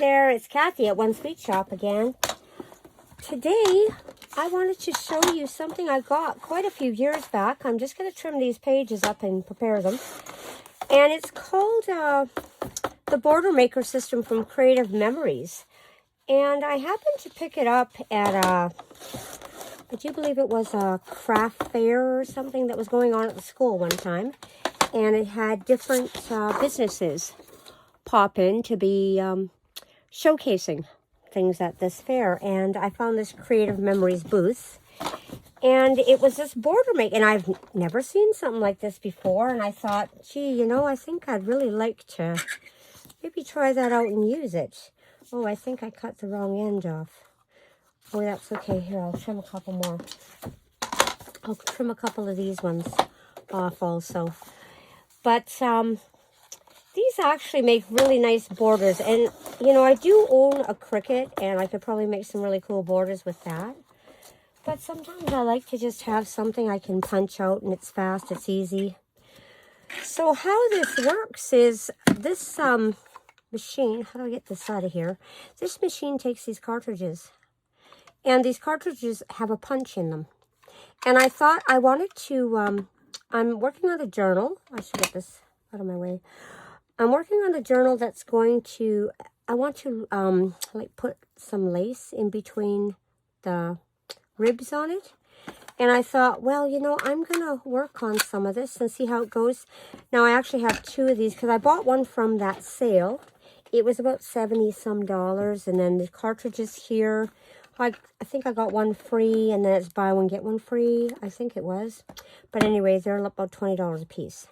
there, it's Kathy at One Sweet Shop again. Today, I wanted to show you something I got quite a few years back. I'm just going to trim these pages up and prepare them. And it's called the Border Maker System from Creative Memories. And I happened to pick it up at I do believe it was a craft fair or something that was going on at the school one time. And it had different businesses pop in to be showcasing things at this fair. And I found this Creative Memories booth. And it was this border make, and I've never seen something like this before. And I thought, gee, you know, I think I'd really like to maybe try that out and use it. Oh, I think I cut the wrong end off. Oh, that's okay. Here, I'll trim a couple more. I'll trim a couple of these ones off also. But these actually make really nice borders. And, you know, I do own a Cricut, and I could probably make some really cool borders with that. But sometimes I like to just have something I can punch out, and it's fast, it's easy. So how this works is this machine, how do I get this out of here? This machine takes these cartridges, and these cartridges have a punch in them. And I thought I wanted to, I'm working on a journal. I should get this out of my way. I'm working on a journal that's going to, I want to like put some lace in between the ribs on it. And I thought, well, you know, I'm going to work on some of this and see how it goes. Now, I actually have two of these because I bought one from that sale. It was about $70 some. And then the cartridges here, I think I got one free, and then it's buy one, get one free. I think it was. But anyway, they're about $20 a piece.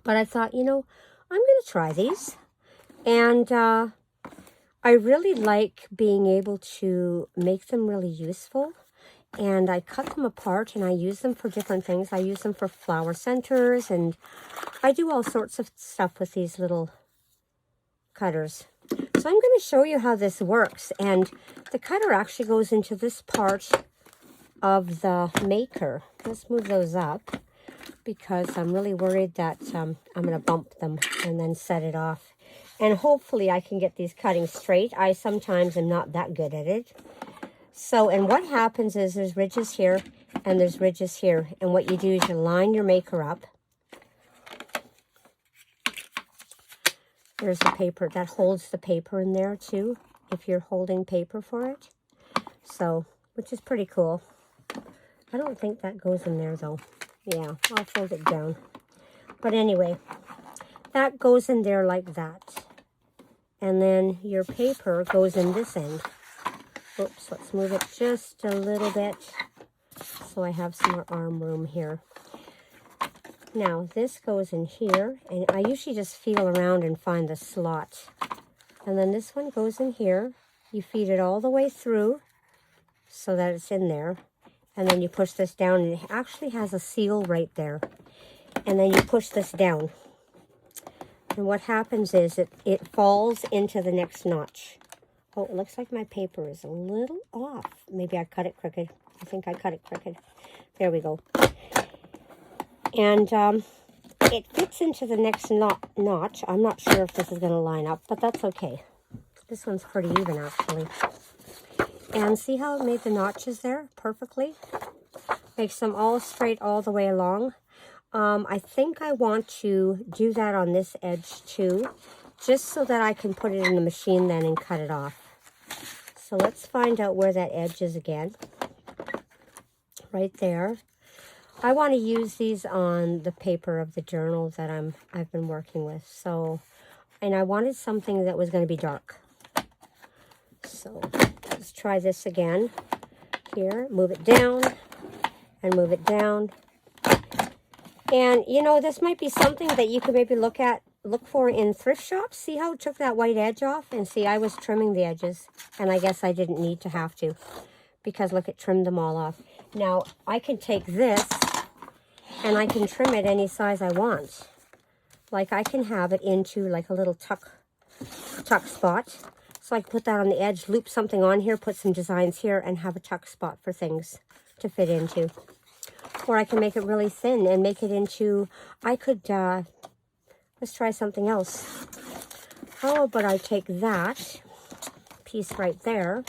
But I thought, you know, I'm going to try these. And I really like being able to make them really useful. And I cut them apart and I use them for different things. I use them for flower centers, and I do all sorts of stuff with these little cutters. So I'm going to show you how this works. And the cutter actually goes into this part of the maker. Let's move those up, because I'm really worried that I'm going to bump them and then set it off. And hopefully I can get these cutting straight. I sometimes am not that good at it. So, and what happens is there's ridges here and there's ridges here. And what you do is you line your maker up. There's the paper that holds the paper in there too, if you're holding paper for it. So, which is pretty cool. I don't think that goes in there though. Yeah, I'll fold it down. But anyway, that goes in there like that. And then your paper goes in this end. Oops, let's move it just a little bit so I have some more arm room here. Now, this goes in here, and I usually just feel around and find the slot. And then this one goes in here. You feed it all the way through so that it's in there. And then you push this down, and it actually has a seal right there. And then you push this down. And what happens is it falls into the next notch. Oh, it looks like my paper is a little off. Maybe I cut it crooked. I think I cut it crooked. There we go. And it fits into the next notch. I'm not sure if this is going to line up, but that's okay. This one's pretty even, actually. And see how it made the notches there perfectly? Makes them all straight all the way along. I think I want to do that on this edge too, just so that I can put it in the machine then and cut it off. So let's find out where that edge is again. Right there. I want to use these on the paper of the journal that I've been working with. So, and I wanted something that was going to be dark. So let's try this again. Here, move it down and move it down. And, you know, this might be something that you could maybe look for in thrift shops. See how it took that white edge off? And see, I was trimming the edges, and I guess I didn't need to have to, because look, it trimmed them all off. Now, I can take this, and I can trim it any size I want. Like, I can have it into like a little tuck spot. So I can put that on the edge, loop something on here, put some designs here, and have a tuck spot for things to fit into. Or I can make it really thin and make it into, I could, let's try something else. how about I take that piece right there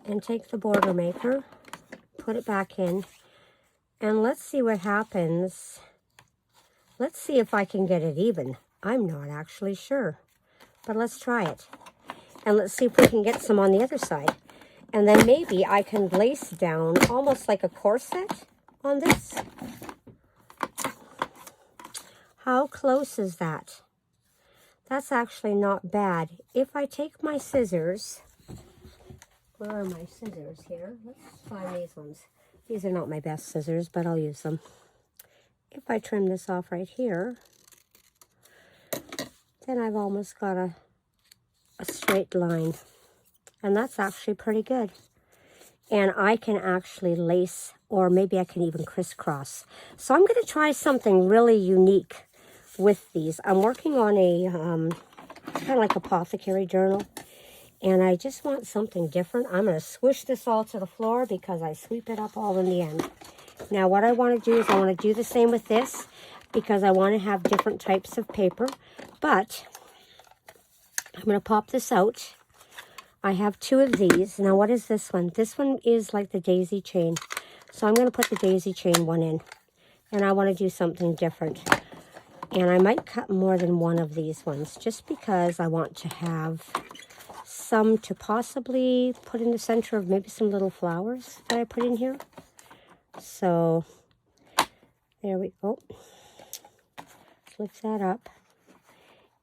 and take the border maker, put it back in, and let's see what happens. Let's see if I can get it even. I'm not actually sure, but let's try it. And let's see if we can get some on the other side. And then maybe I can lace down almost like a corset on this. How close is that? That's actually not bad. If I take my scissors, where are my scissors here? Let's find these ones. These are not my best scissors, but I'll use them. If I trim this off right here, then I've almost got a straight line. And that's actually pretty good. And I can actually lace, or maybe I can even crisscross. So I'm going to try something really unique with these. I'm working on a kind of like apothecary journal, and I just want something different. I'm going to swoosh this all to the floor because I sweep it up all in the end. Now what I want to do is I want to do the same with this because I want to have different types of paper. But I'm going to pop this out. I have two of these. Now what is this one? This one is like the daisy chain. So I'm going to put the daisy chain one in. And I want to do something different. And I might cut more than one of these ones just because I want to have some to possibly put in the center of maybe some little flowers that I put in here. So there we go. Lift that up.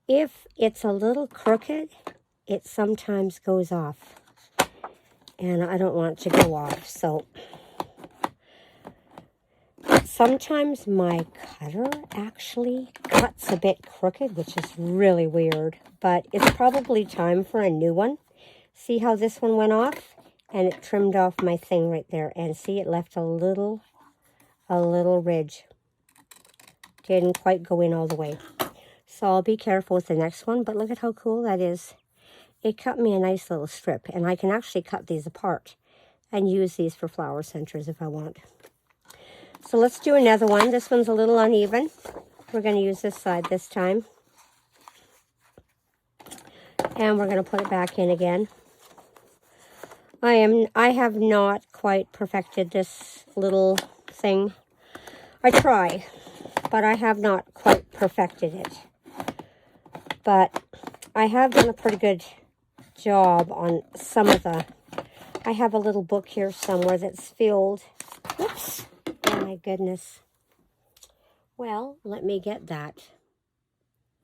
If it's a little crooked, it sometimes goes off. And I don't want it to go off. So sometimes my cutter actually cuts a bit crooked, which is really weird. But it's probably time for a new one. See how this one went off? And it trimmed off my thing right there. And see, it left a little ridge. Didn't quite go in all the way. So I'll be careful with the next one. But look at how cool that is. It cut me a nice little strip. And I can actually cut these apart and use these for flower centers if I want. So let's do another one. This one's a little uneven. We're going to use this side this time. And we're going to put it back in again. I have not quite perfected this little thing. I try, but I have not quite perfected it. But I have done a pretty good job on some of the... I have a little book here somewhere that's filled. Oops. Oh my goodness. Well, let me get that.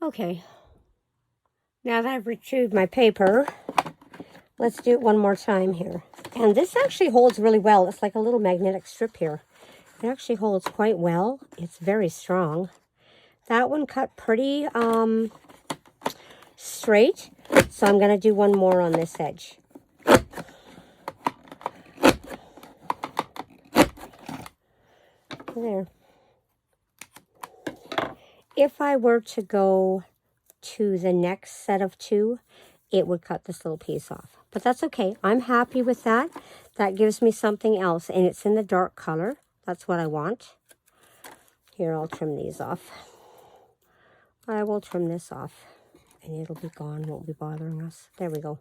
Okay. Now that I've retrieved my paper, let's do it one more time here. And this actually holds really well. It's like a little magnetic strip here. It actually holds quite well. It's very strong. That one cut pretty straight. So I'm going to do one more on this edge. There. If I were to go to the next set of two, it would cut this little piece off. But that's okay. I'm happy with that. That gives me something else, and it's in the dark color. That's what I want. Here, I'll trim these off. I will trim this off, and it'll be gone. Won't be bothering us. There we go.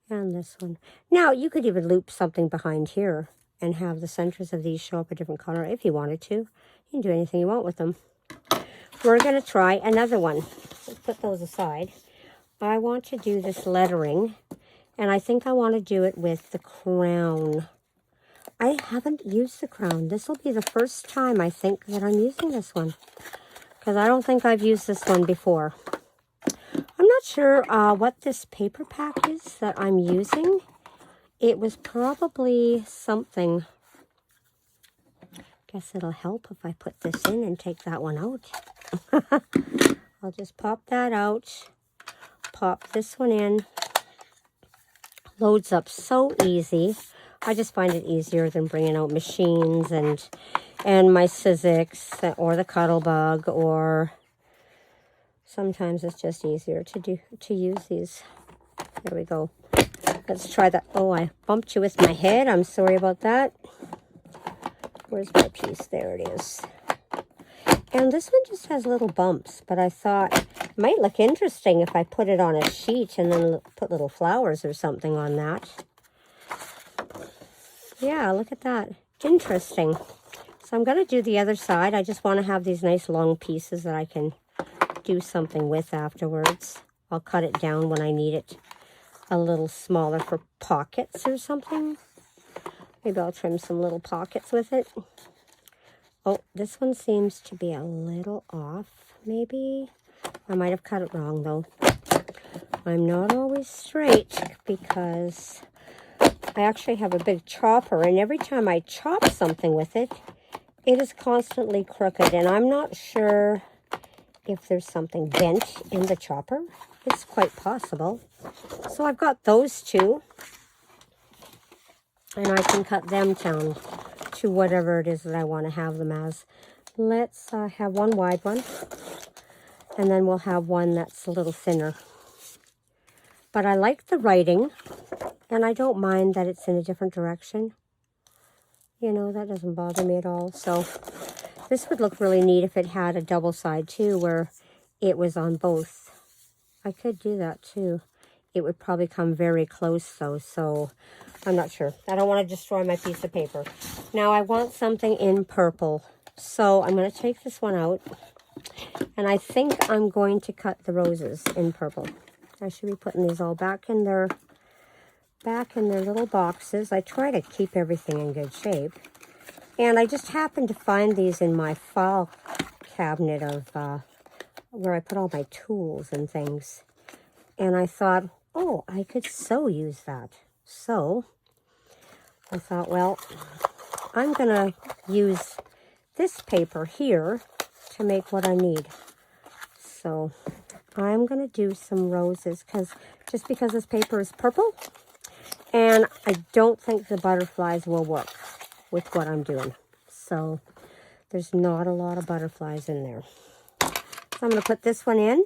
And this one. Now, you could even loop something behind here and have the centers of these show up a different color if you wanted to. You can do anything you want with them. We're going to try another one. Let's put those aside. I want to do this lettering, and I think I want to do it with the crown. I haven't used the crown. This will be the first time, I think, that I'm using this one, because I don't think I've used this one before. I'm not sure what this paper pack is that I'm using. It was probably something. Guess it'll help if I put this in and take that one out. I'll just pop that out. Pop this one in. Loads up so easy. I just find it easier than bringing out machines and my Sizzix or the Cuttlebug, or sometimes it's just easier to use these. There we go. Let's try that. Oh, I bumped you with my head. I'm sorry about that. Where's my piece? There it is. And this one just has little bumps, but I thought it might look interesting if I put it on a sheet and then put little flowers or something on that. Yeah, look at that. Interesting. So I'm going to do the other side. I just want to have these nice long pieces that I can do something with afterwards. I'll cut it down when I need it a little smaller for pockets or something. Maybe I'll trim some little pockets with it. Oh, this one seems to be a little off, maybe. I might have cut it wrong, though. I'm not always straight because I actually have a big chopper, and every time I chop something with it, it is constantly crooked, and I'm not sure if there's something bent in the chopper. It's quite possible. So I've got those two, and I can cut them down to whatever it is that I want to have them as. Let's have one wide one, and then we'll have one that's a little thinner. But I like the writing, and I don't mind that it's in a different direction. You know, that doesn't bother me at all. So this would look really neat if it had a double side too, where it was on both. I could do that too. It would probably come very close though, so I'm not sure. I don't want to destroy my piece of paper. Now I want something in purple. So I'm going to take this one out, and I think I'm going to cut the roses in purple. I should be putting these all back in their little boxes. I try to keep everything in good shape. And I just happened to find these in my file cabinet of where I put all my tools and things. And I thought, oh, I could so use that. So I thought, well, I'm going to use this paper here to make what I need. So I'm going to do some roses just because this paper is purple. And I don't think the butterflies will work with what I'm doing. So there's not a lot of butterflies in there. So I'm going to put this one in.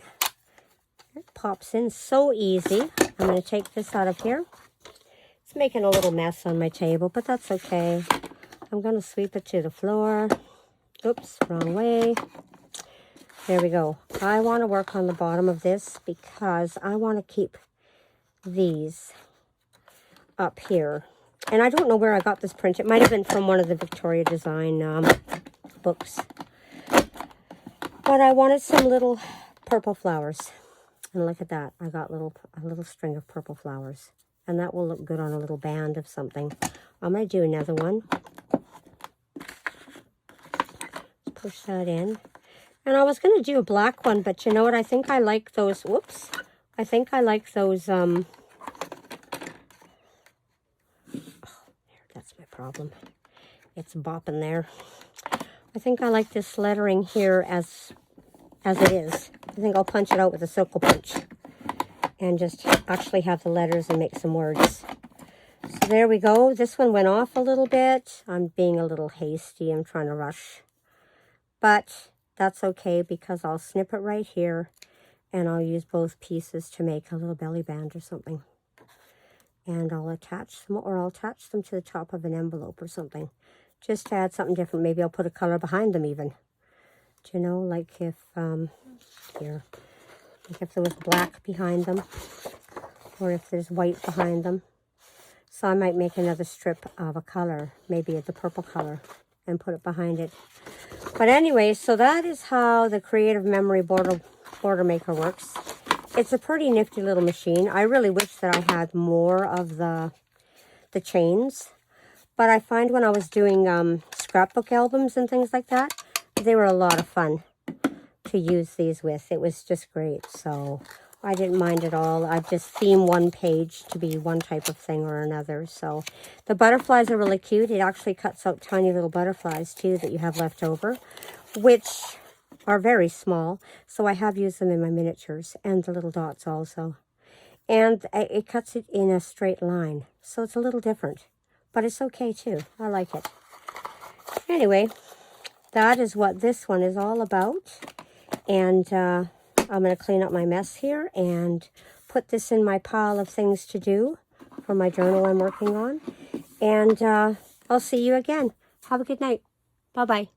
It pops in so easy. I'm going to take this out of here. It's making a little mess on my table, but that's okay. I'm going to sweep it to the floor. Oops, wrong way. There we go. I want to work on the bottom of this because I want to keep these up here. And I don't know where I got this print. It might have been from one of the Victoria Design books. But I wanted some little purple flowers. And look at that. I got a little string of purple flowers. And that will look good on a little band of something. I'm going to do another one. Push that in. And I was going to do a black one, but you know what? I think I like those. Whoops. I think I like those. Oh, that's my problem. It's bopping there. I think I like this lettering here as it is. I think I'll punch it out with a circle punch and just actually have the letters and make some words. So there we go. This one went off a little bit. I'm being a little hasty. I'm trying to rush. But that's okay because I'll snip it right here and I'll use both pieces to make a little belly band or something. And I'll attach them, or I'll attach them to the top of an envelope or something. Just to add something different. Maybe I'll put a color behind them even. Do you know, like if, here, like if there was black behind them, or if there's white behind them. So I might make another strip of a color, maybe the purple color, and put it behind it. But anyway, so that is how the Creative Memory Border Maker works. It's a pretty nifty little machine. I really wish that I had more of the chains. But I find when I was doing scrapbook albums and things like that, they were a lot of fun to use these with. It was just great. So I didn't mind at all. I just theme one page to be one type of thing or another. So the butterflies are really cute. It actually cuts out tiny little butterflies too that you have left over, which are very small. So I have used them in my miniatures, and the little dots also. And it cuts it in a straight line. So it's a little different, but it's okay too. I like it. Anyway, that is what this one is all about. And I'm going to clean up my mess here and put this in my pile of things to do for my journal I'm working on. And I'll see you again. Have a good night. Bye-bye.